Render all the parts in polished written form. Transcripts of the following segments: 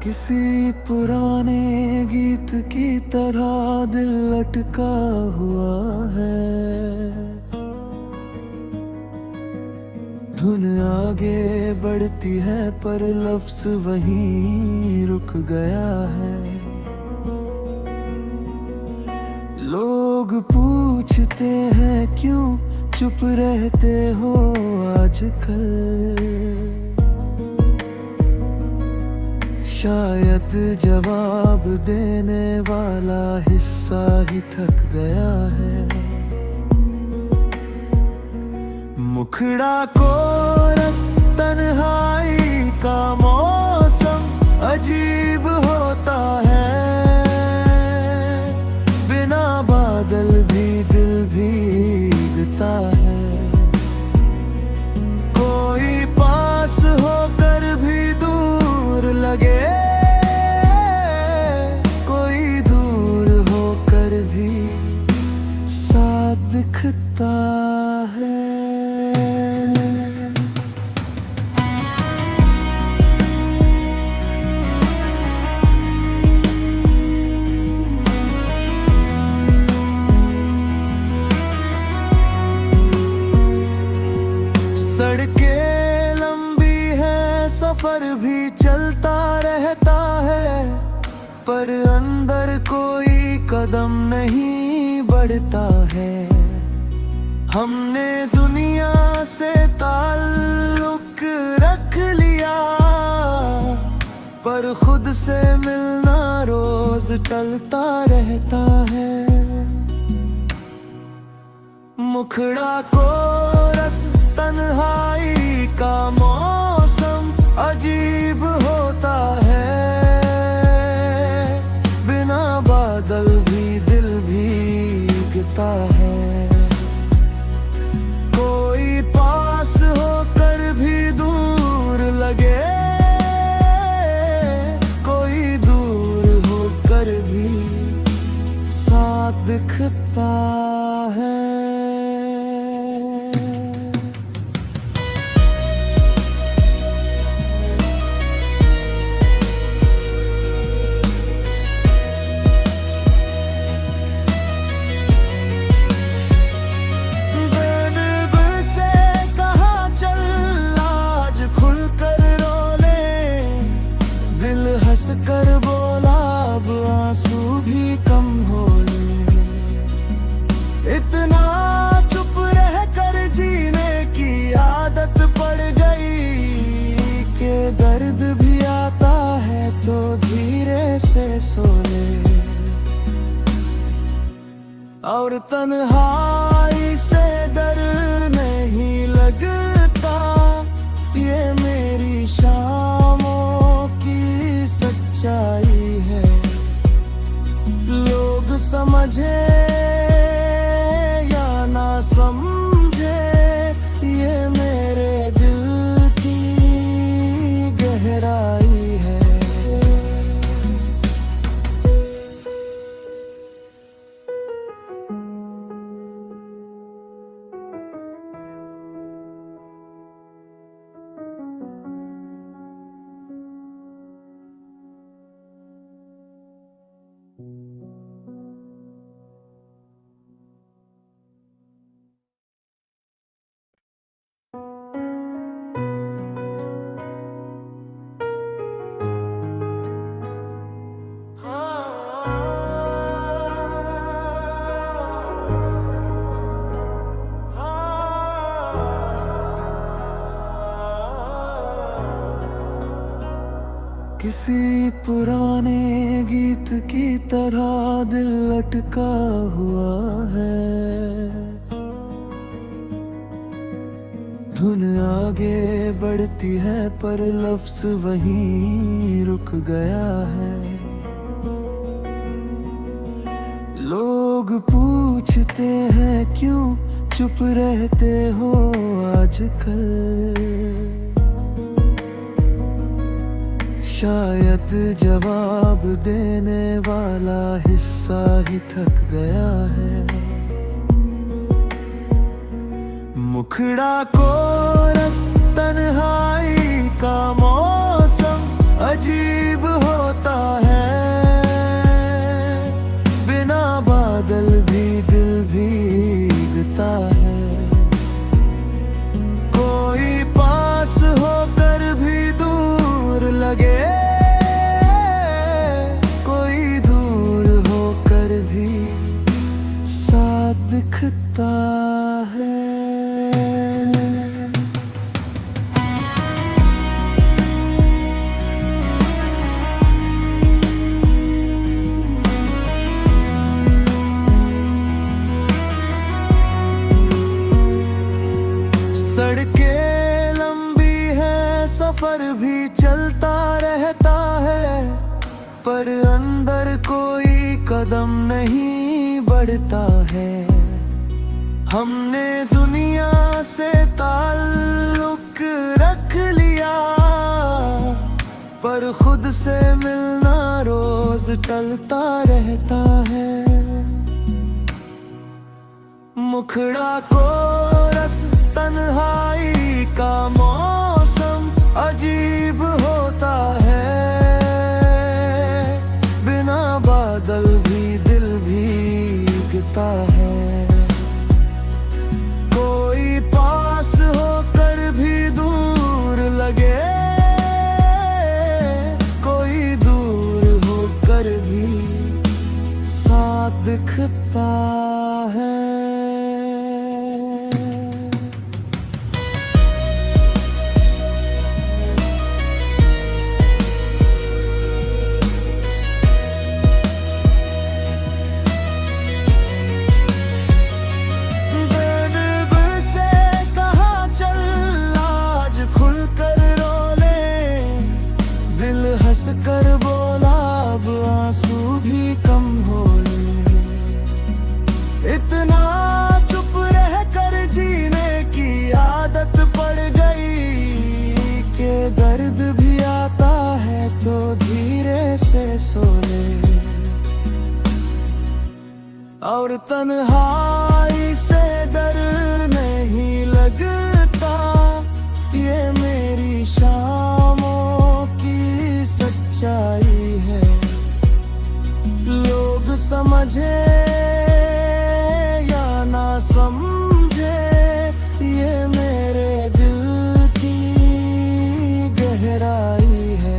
किसी पुराने गीत की तरह दिल लटका हुआ है। धुन आगे बढ़ती है पर लफ्ज वहीं रुक गया है। लोग पूछते हैं क्यों चुप रहते हो आजकल। शायद जवाब देने वाला हिस्सा ही थक गया है। मुखड़ा कोरस तन्हाई का मौसम अजीब होता है। बिना बादल भी दिल भीगता है। कोई पास होकर भी दूर लगे, कोई दूर होकर भी साथ दिखता है। सड़कें लंबी है, सफर भी चलता रहता है, पर अंदर कोई कदम नहीं बढ़ता है। हमने दुनिया से ताल्लुक रख लिया, पर खुद से मिलना रोज टलता रहता है। मुखड़ा कोरस तन्हाई का मौसम अजीब होता है। बिना बादल भी दिल भीगता है। कोई पास होकर भी दूर लगे, कोई दूर होकर भी साथ दिखता है। कर बोला अब आंसू भी कम होने। इतना चुप रह कर जीने की आदत पड़ गई कि दर्द भी आता है तो धीरे से सोने। और तन्हाई से डर नहीं लगता, ये मेरी शामों की सच्चाई है। लोग समझे या ना समझे, ये मेरे दिल की गहराई है। किसी पुराने गीत की तरह दिल लटका हुआ है। धुन आगे बढ़ती है पर लफ्ज वहीं रुक गया है। लोग पूछते हैं क्यों चुप रहते हो आजकल। शायद जवाब देने वाला हिस्सा ही थक गया है। मुखड़ा कोरस तन्हाई का मौसम अजीब हो पर अंदर कोई कदम नहीं बढ़ता है। हमने दुनिया से ताल्लुक रख लिया, पर खुद से मिलना रोज टलता रहता है। मुखड़ा कोरस तन्हाई का मौसम अजीब होता है। बिना बादल भी दिल भीगता है। कोई पास होकर भी दूर लगे, कोई दूर होकर भी साथ दिखता है। कर बोला अब आंसू भी कम हो ले। इतना चुप रह कर जीने की आदत पड़ गई कि दर्द भी आता है तो धीरे से सो ले। और तन्हाई से डर नहीं लगता, ये मेरी शामों की सच्चाई है। लोग समझे या ना समझे, ये मेरे दिल की गहराई है।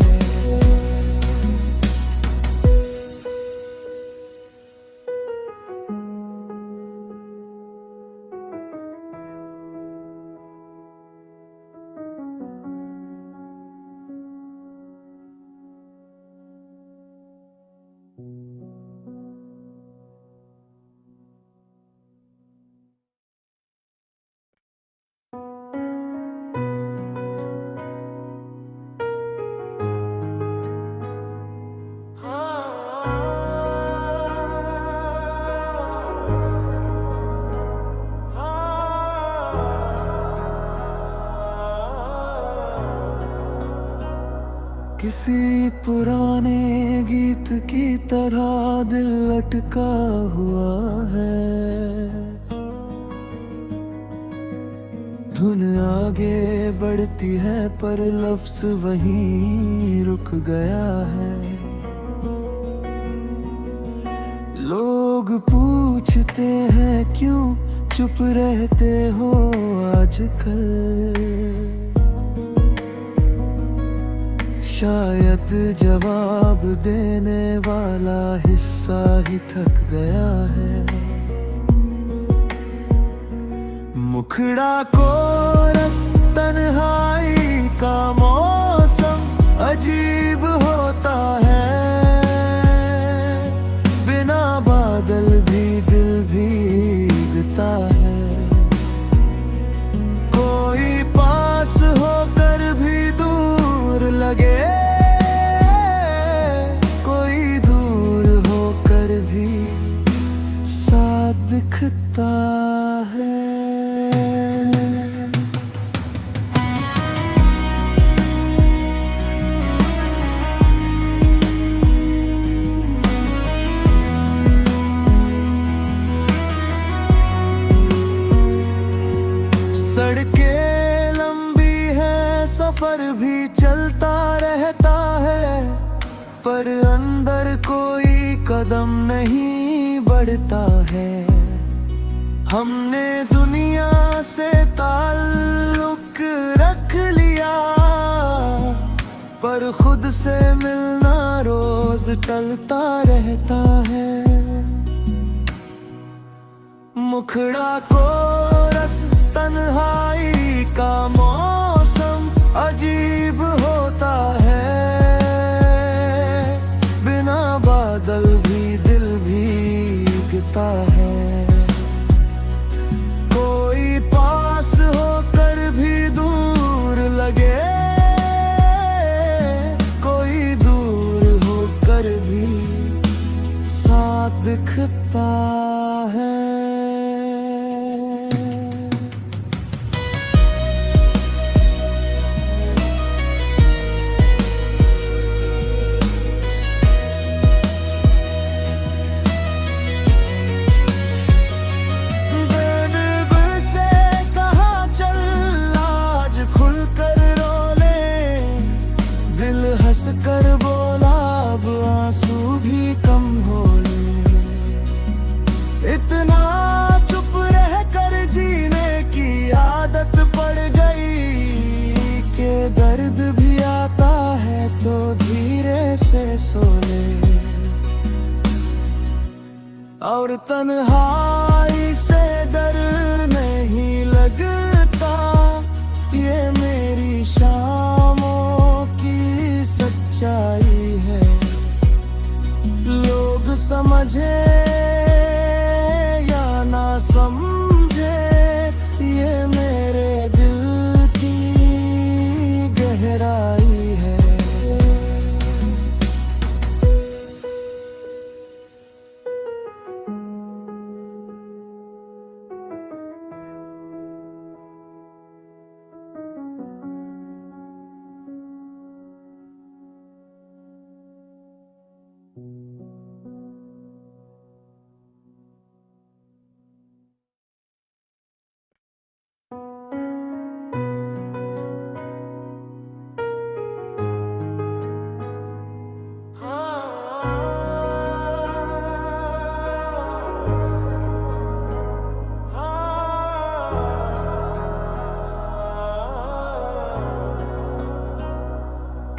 किसी पुराने गीत की तरह दिल लटका हुआ है। धुन आगे बढ़ती है पर लफ्ज वहीं रुक गया है। लोग पूछते हैं क्यों चुप रहते हो आजकल। शायद जवाब देने वाला हिस्सा ही थक गया है। मुखड़ा कोरस तन्हाई का मौसम अजीब होता है। बिना बादल भी दिल भीगता है। कोई पास होकर भी दूर लगे, कोई दूर होकर भी साथ दिखता है। सड़कें लंबी है, सफर भी चलता रहता है, पर अंदर कोई कदम नहीं बढ़ता है। हमने दुनिया से ताल्लुक रख लिया, पर खुद से मिलना रोज टलता रहता है। मुखड़ा कोरस तन्हाई का मौसम अजीब होता है। बिना बादल भी दिल भीगता है। कोई पास होकर भी दूर लगे, कोई दूर होकर दिखता है। हंस कर बोला अब आंसू भी कम हो ले। इतना चुप रह कर जीने की आदत पड़ गई कि दर्द भी आता है तो धीरे से सो ले। और तन्हाई से डर नहीं लगता, ये मेरी शामों की सच्चाई है। लोग समझे या ना समझे, ये मेरे दिल की गहराई है।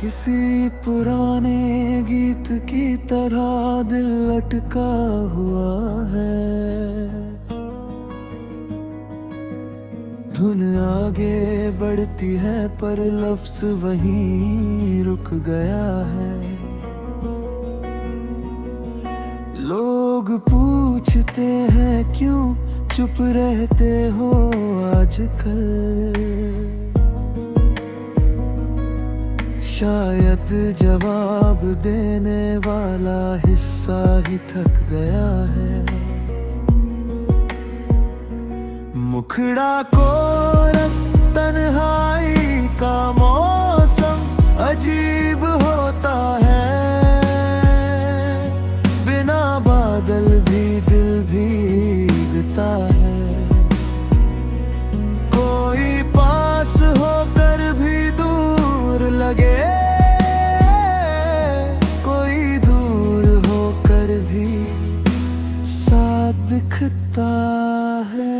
किसी पुराने गीत की तरह दिल लटका हुआ है। धुन आगे बढ़ती है पर लफ्ज वहीं रुक गया है। लोग पूछते हैं क्यों चुप रहते हो आजकल। शायद जवाब देने वाला हिस्सा ही थक गया है। मुखड़ा कोरस तन्हाई का मौसम अजीब होता है। बिना बादल भी दिल भीगता है। कोई पास होकर भी दूर लगे, कोई दूर होकर भी साथ दिखता है।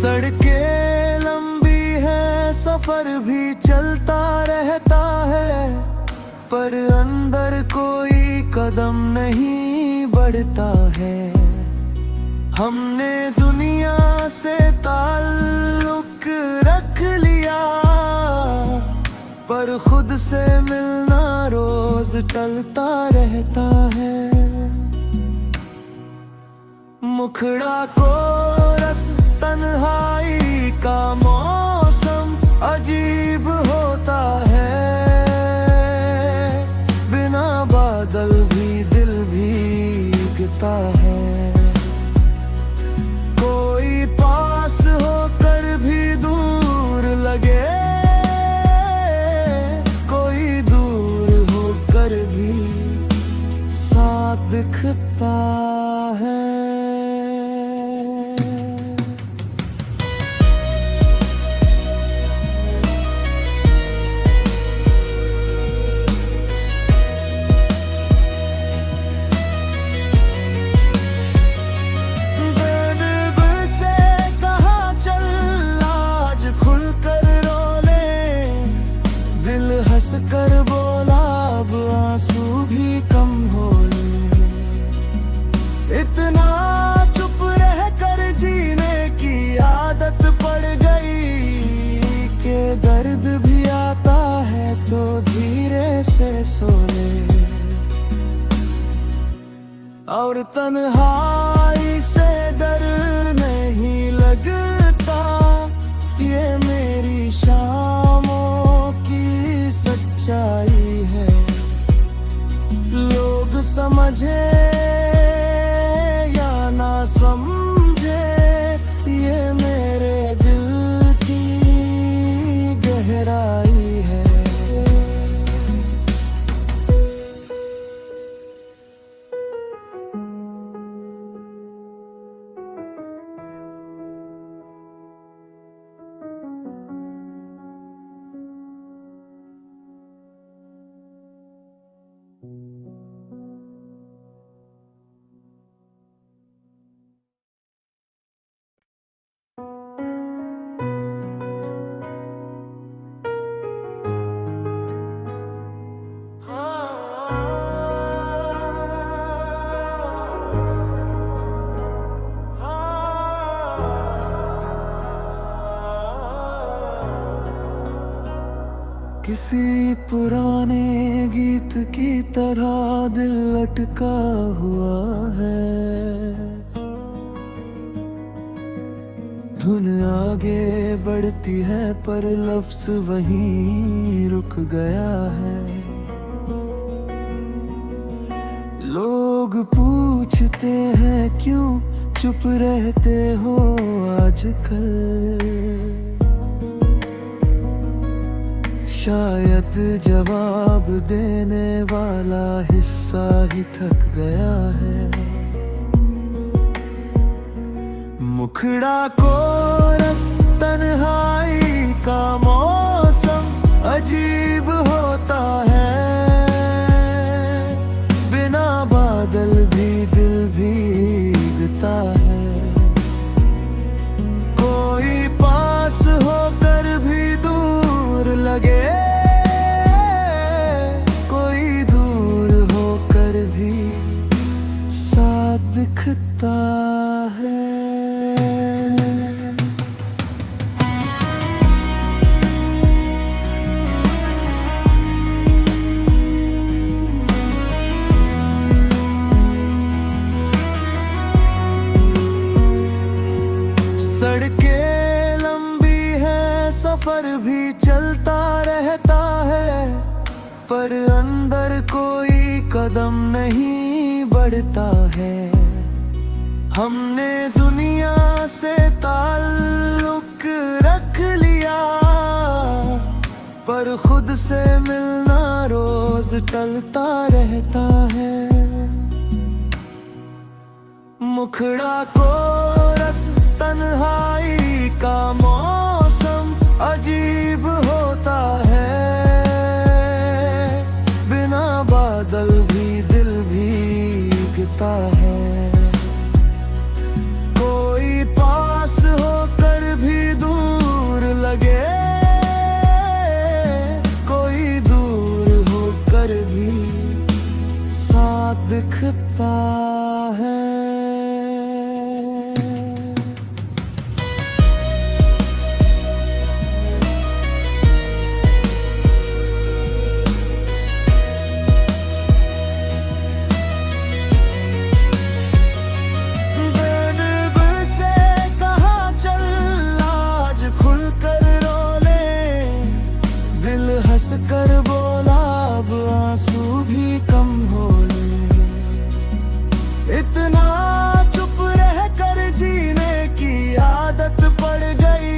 सड़कें लंबी है, सफर भी चलता रहता है, पर अंदर कोई कदम नहीं बढ़ता है। हमने दुनिया से ताल्लुक रख लिया, पर खुद से मिलना रोज टलता रहता है। मुखड़ा कोरस तन्हाई का मौसम अजीब होता है। बिना बादल भी दिल भीगता है। कोई पास होकर भी दूर लगे, कोई दूर होकर भी साथ दिखता है। हंस कर बोला अब आंसू भी कम हो ले। इतना चुप रह कर जीने की आदत पड़ गई कि दर्द भी आता है तो धीरे से सो ले। और तन्हाई से डर नहीं लगता, ये मेरी शामों की सच्चाई है। लोग समझे या ना समझे, ये मेरे दिल की गहराई है। किसी पुराने गीत की तरह दिल लटका हुआ है। धुन आगे बढ़ती है पर लफ्ज वहीं रुक गया है। लोग पूछते हैं क्यों चुप रहते हो आजकल। शायद जवाब देने वाला हिस्सा ही थक गया है। मुखड़ा कोरस तन्हाई का मौसम अजीब होता है। बिना बादल भी दिल भीगता है। कोई पास होकर भी दूर लगे, कोई दूर होकर भी साथ दिखता है। सड़कें लंबी है, सफर भी चलता रहता है, पर अंदर कोई कदम नहीं बढ़ता है। हमने दुनिया से ताल्लुक रख लिया, पर खुद से मिलना रोज टलता रहता है। मुखड़ा कोरस तन्हाई का मौसम अजीब होता है। बिना बादल भी दिल भीगता है। कोई पास होकर भी दूर लगे, कोई दूर होकर भी साथ दिखता है। हंस कर बोला अब आंसू भी कम होने। इतना चुप रह कर जीने की आदत पड़ गई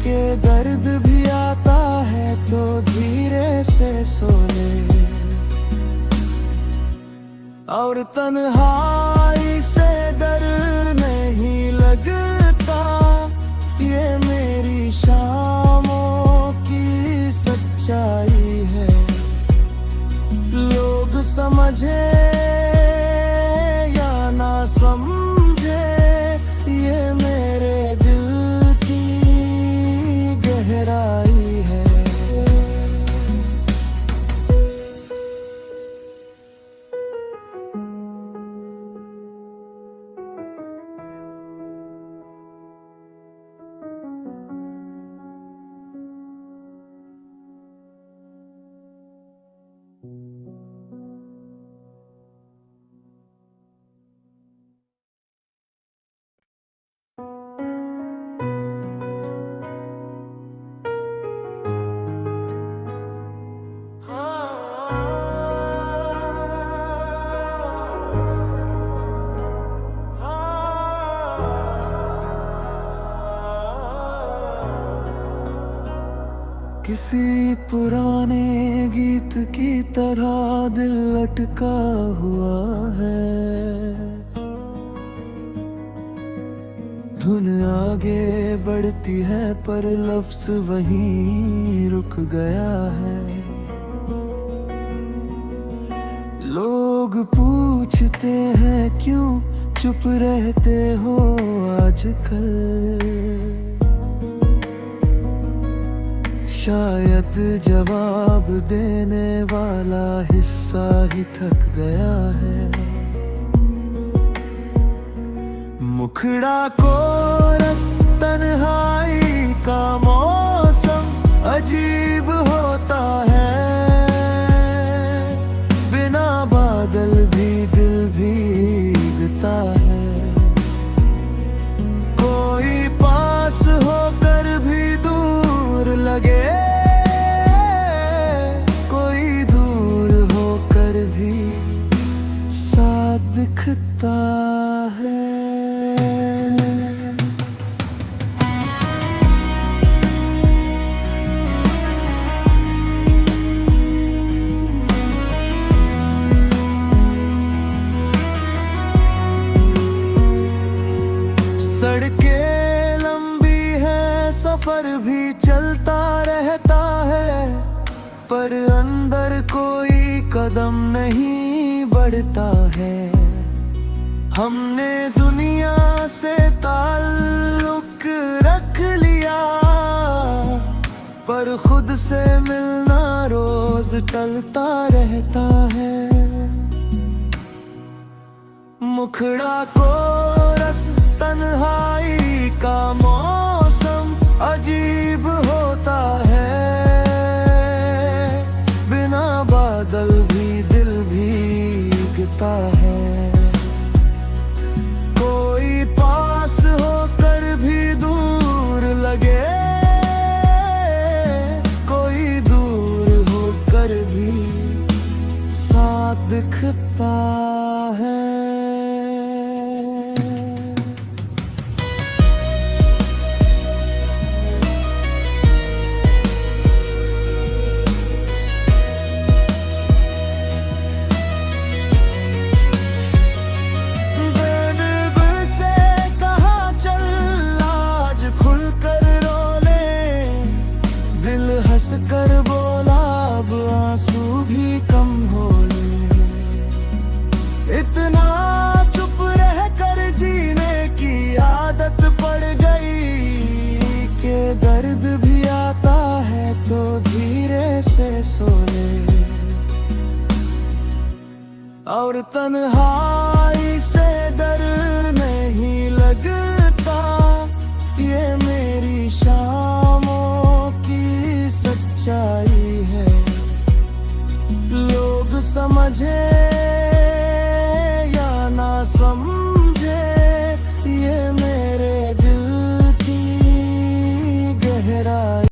कि दर्द भी आता है तो धीरे से सोने। और तन्हाई से डर नहीं लगता, ये मेरी शामों की सच्चाई है। लोग समझे या ना समझे, ये मेरे दिल की गहराई है। किसी पुराने गीत की तरह दिल लटका हुआ है। धुन आगे बढ़ती है पर लफ्ज वहीं रुक गया है। लोग पूछते हैं क्यों चुप रहते हो आजकल। शायद जवाब देने वाला हिस्सा ही थक गया है। मुखड़ा कोरस तन्हाई का मौसम अजीब होता है। बिना बादल भी दिल भीगता है। कोई पास होकर भी दूर लगे, कोई दूर होकर भी साथ दिखता है। सड़कें लंबी है, सफर भी चलता रहता है, पर अंदर कोई कदम नहीं बढ़ता है। हमने दुनिया से ताल्लुक रख लिया, पर खुद से मिलना रोज टलता रहता है। मुखड़ा कोरस तन्हाई का मौसम अजीब होता है। बिना बादल भी दिल भीगता है। कोई पास होकर भी दूर लगे, कोई दूर होकर भी साथ दिखता है। हंस कर बोला अब आंसू भी कम होने। इतना चुप रह कर जीने की आदत पड़ गई कि दर्द भी आता है तो धीरे से सोने। और तन्हाई से